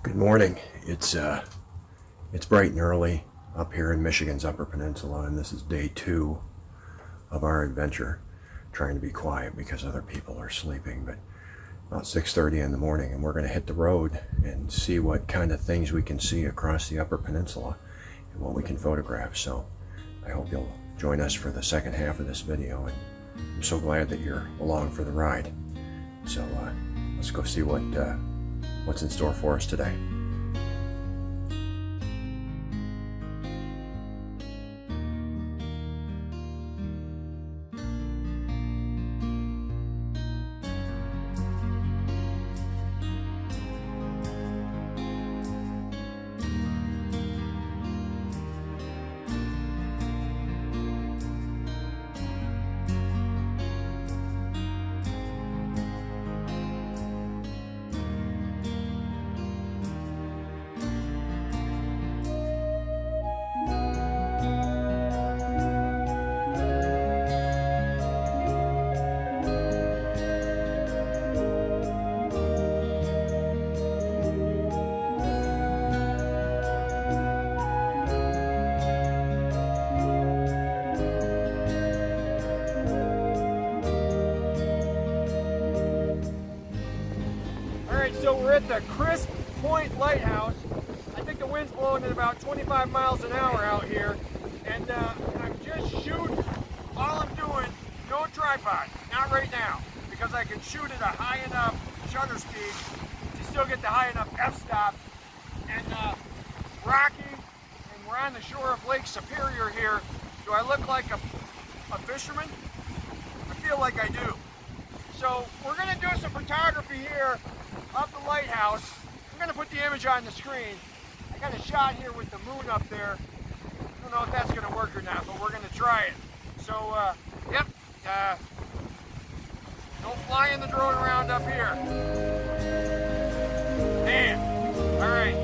Good morning. It's bright and early up here in Michigan's Upper Peninsula, and this is day 2 of our adventure. Trying to be quiet because other people are sleeping, but about 6:30 in the morning, and we're going to hit the road and see what kind of things we can see across the Upper Peninsula and what we can photograph. So I hope you'll join us for the second half of this video, and I'm so glad that you're along for the ride. So let's go see what's in store for us today. So we're at the Crisp Point Lighthouse. I think the wind's blowing at about 25 miles an hour out here. And I'm just shooting. All I'm doing, no tripod, not right now, because I can shoot at a high enough shutter speed to still get the high enough f-stop. And rocky, and we're on the shore of Lake Superior here. Do I look like a fisherman? I feel like I do. So we're gonna do some photography here of the lighthouse. I'm going to put the image on the screen. I got a shot here with the moon up there. I don't know if that's going to work or not, but we're going to try it. So, yep, no flying the drone around up here. Man, all right.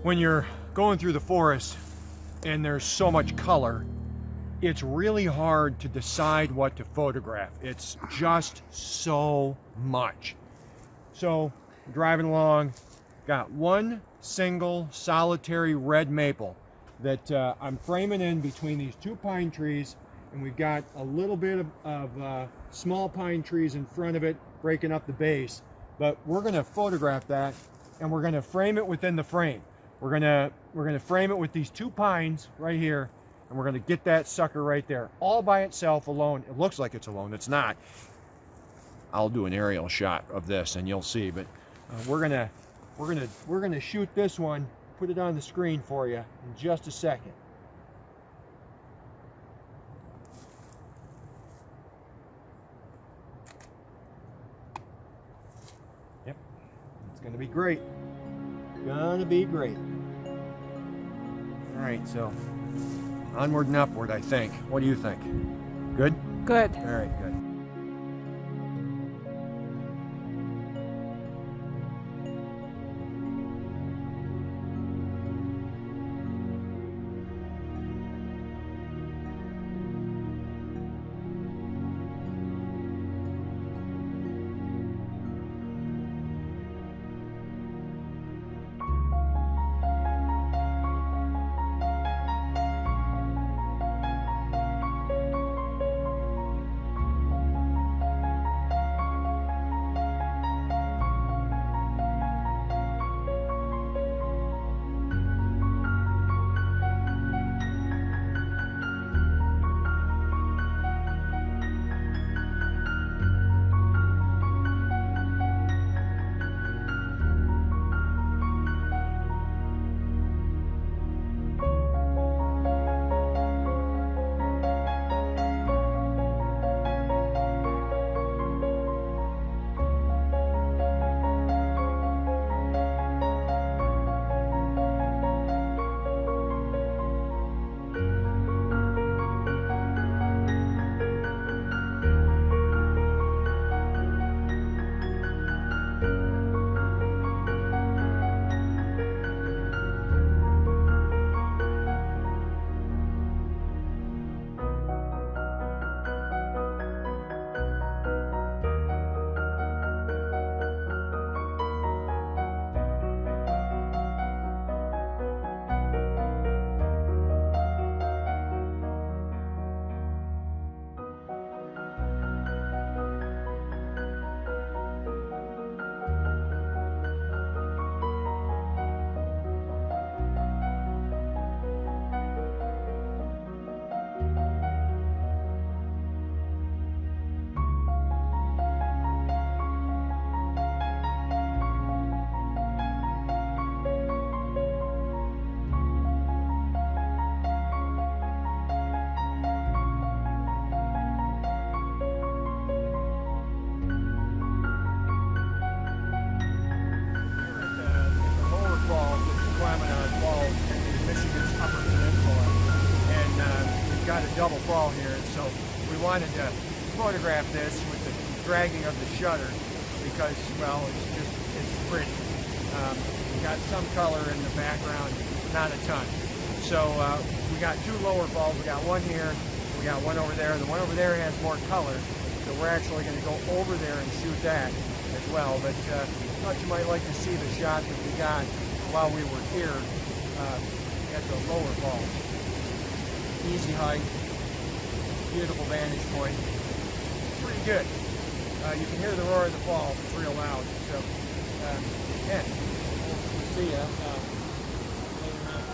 When you're going through the forest and there's so much color, it's really hard to decide what to photograph. It's just so much. So, driving along, got one single solitary red maple that I'm framing in between these 2 pine trees, and we've got a little bit of small pine trees in front of it breaking up the base. But we're going to photograph that, and we're going to frame it within the frame. We're gonna frame it with these 2 pines right here, and we're gonna get that sucker right there, all by itself, alone. It looks like it's alone. It's not. I'll do an aerial shot of this, and you'll see. But we're gonna shoot this one, put it on the screen for you in just a second. Gonna be great. Gonna be great. All right, so onward and upward, I think. What do you think? Good? Good. All right, good. Tahquamenon Falls in Michigan's Upper Peninsula, and we've got a double fall here, and so we wanted to photograph this with the dragging of the shutter because, well, it's pretty. We got some color in the background, not a ton. So we got two lower falls. We got one here, we got one over there. The one over there has more color, so we're actually going to go over there and shoot that as well. But I thought you might like to see the shot that we got while we were here at the lower falls. Easy height, beautiful vantage point, pretty good. You can hear the roar of the falls, it's real loud. So, yeah, we'll see ya later on.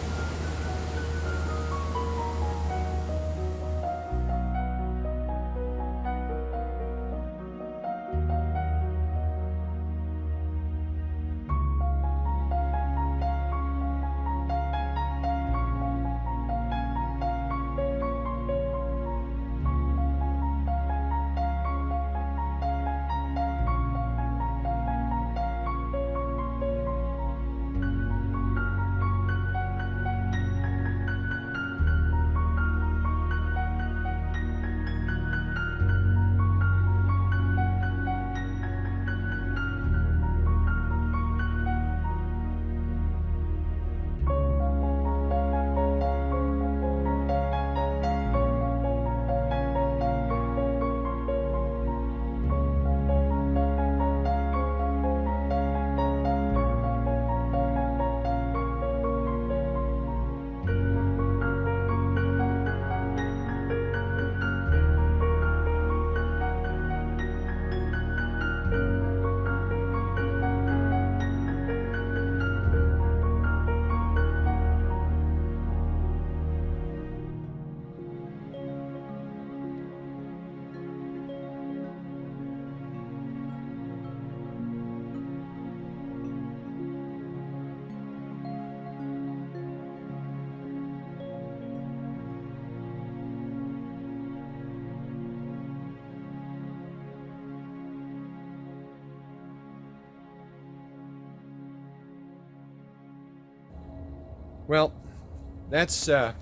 Well, that's going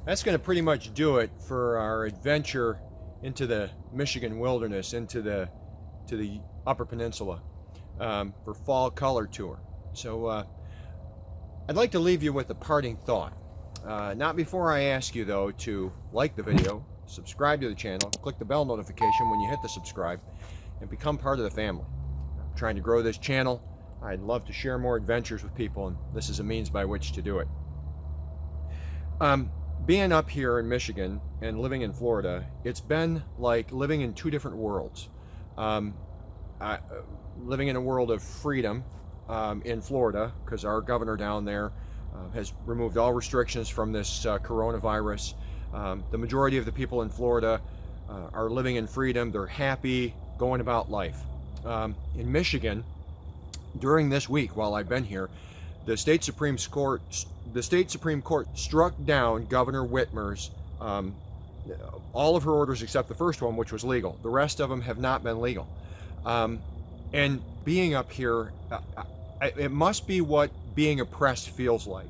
to pretty much do it for our adventure into the Michigan wilderness, into the Upper Peninsula, for Fall Color Tour. So I'd like to leave you with a parting thought. Not before I ask you, though, to like the video, subscribe to the channel, click the bell notification when you hit the subscribe, and become part of the family. I'm trying to grow this channel. I'd love to share more adventures with people, and this is a means by which to do it. Being up here in Michigan and living in Florida, it's been like living in two different worlds. Living in a world of freedom in Florida, because our governor down there has removed all restrictions from this coronavirus. The majority of the people in Florida are living in freedom. They're happy, going about life. In Michigan, during this week while I've been here, the state Supreme Court struck down Governor Whitmer's all of her orders except the first one, which was legal. The rest of them have not been legal. And being up here, it must be what being oppressed feels like.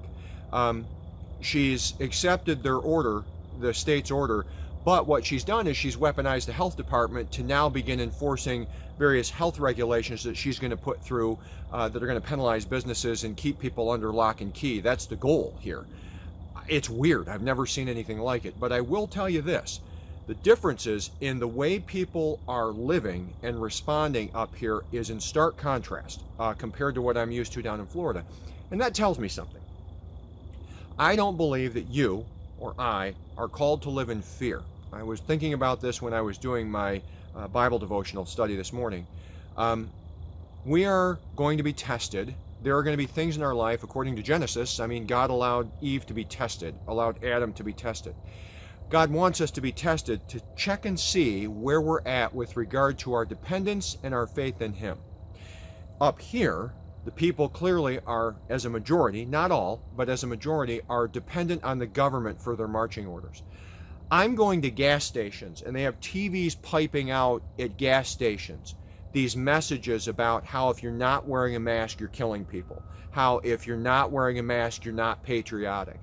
She's accepted their order, the state's order, but what she's done is she's weaponized the health department to now begin enforcing various health regulations that she's going to put through that are going to penalize businesses and keep people under lock and key. That's the goal here. It's weird. I've never seen anything like it. But I will tell you this. The differences in the way people are living and responding up here is in stark contrast compared to what I'm used to down in Florida. And that tells me something. I don't believe that you or I are called to live in fear. I was thinking about this when I was doing my Bible devotional study this morning. We are going to be tested. There are going to be things in our life, according to Genesis. I mean, God allowed Eve to be tested, allowed Adam to be tested. God wants us to be tested to check and see where we're at with regard to our dependence and our faith in Him. Up here, the people clearly are, as a majority, not all, but as a majority, are dependent on the government for their marching orders. I'm going to gas stations, and they have TVs piping out at gas stations these messages about how if you're not wearing a mask, you're killing people. How if you're not wearing a mask, you're not patriotic.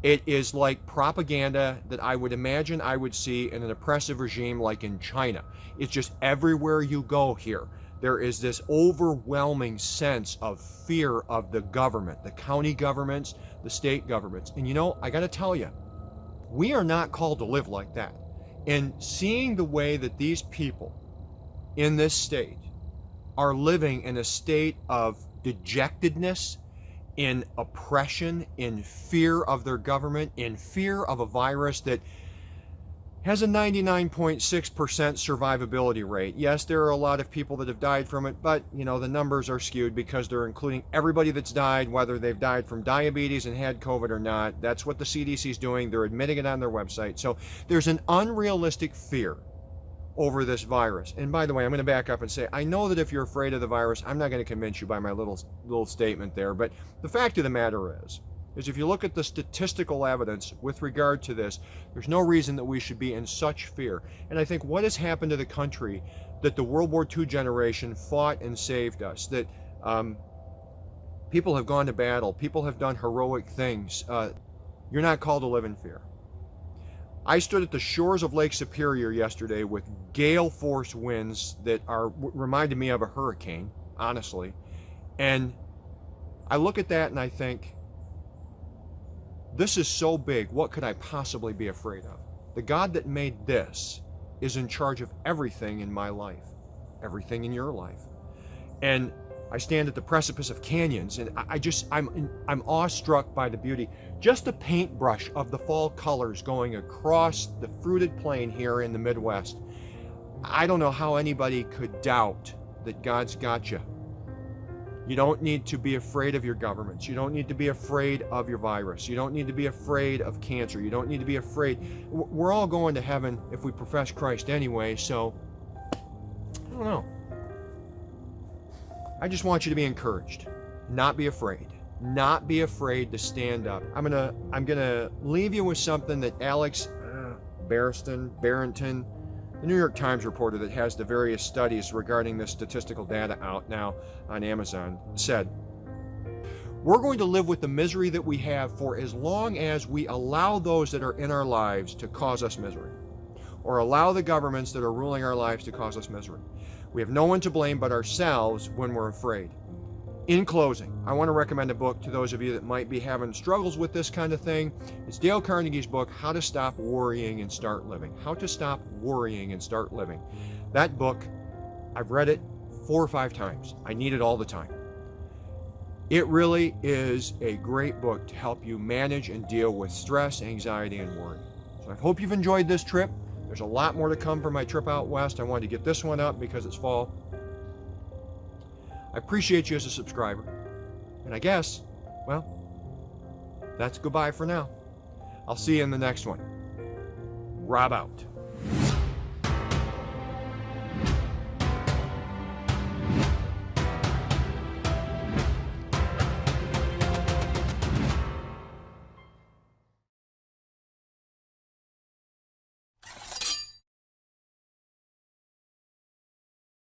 It is like propaganda that I would imagine I would see in an oppressive regime like in China. It's just everywhere you go here. There is this overwhelming sense of fear of the government, the county governments, the state governments. And you know, I got to tell you, we are not called to live like that. And seeing the way that these people in this state are living in a state of dejectedness, in oppression, in fear of their government, in fear of a virus that has a 99.6% survivability rate. Yes, there are a lot of people that have died from it, but you know, the numbers are skewed because they're including everybody that's died, whether they've died from diabetes and had COVID or not. That's what the CDC is doing. They're admitting it on their website. So there's an unrealistic fear over this virus. And by the way, I'm going to back up and say, I know that if you're afraid of the virus, I'm not going to convince you by my little statement there, but the fact of the matter is if you look at the statistical evidence with regard to this, there's no reason that we should be in such fear. And I think what has happened to the country, that the World War II generation fought and saved us, that people have gone to battle, people have done heroic things. You're not called to live in fear. I stood at the shores of Lake Superior yesterday with gale force winds that reminded me of a hurricane, honestly. And I look at that and I think, this is so big, what could I possibly be afraid of? The God that made this is in charge of everything in my life, everything in your life. And I stand at the precipice of canyons, and I'm awestruck by the beauty. Just a paintbrush of the fall colors going across the fruited plain here in the Midwest. I don't know how anybody could doubt that God's got you. You don't need to be afraid of your governments. You don't need to be afraid of your virus. You don't need to be afraid of cancer. You don't need to be afraid. We're all going to heaven if we profess Christ anyway, so I don't know. I just want you to be encouraged. Not be afraid. Not be afraid to stand up. I'm gonna leave you with something that Alex Barrington, the New York Times reporter that has the various studies regarding this statistical data out now on Amazon, said, We're going to live with the misery that we have for as long as we allow those that are in our lives to cause us misery, or allow the governments that are ruling our lives to cause us misery. We have no one to blame but ourselves when we're afraid. In closing, I want to recommend a book to those of you that might be having struggles with this kind of thing. It's Dale Carnegie's book, How to Stop Worrying and Start Living. How to Stop Worrying and Start Living. That book, I've read it 4 or 5 times. I need it all the time. It really is a great book to help you manage and deal with stress, anxiety, and worry. So I hope you've enjoyed this trip. There's a lot more to come for my trip out west. I wanted to get this one up because it's fall. I appreciate you as a subscriber. And I guess, well, that's goodbye for now. I'll see you in the next one. Rob out.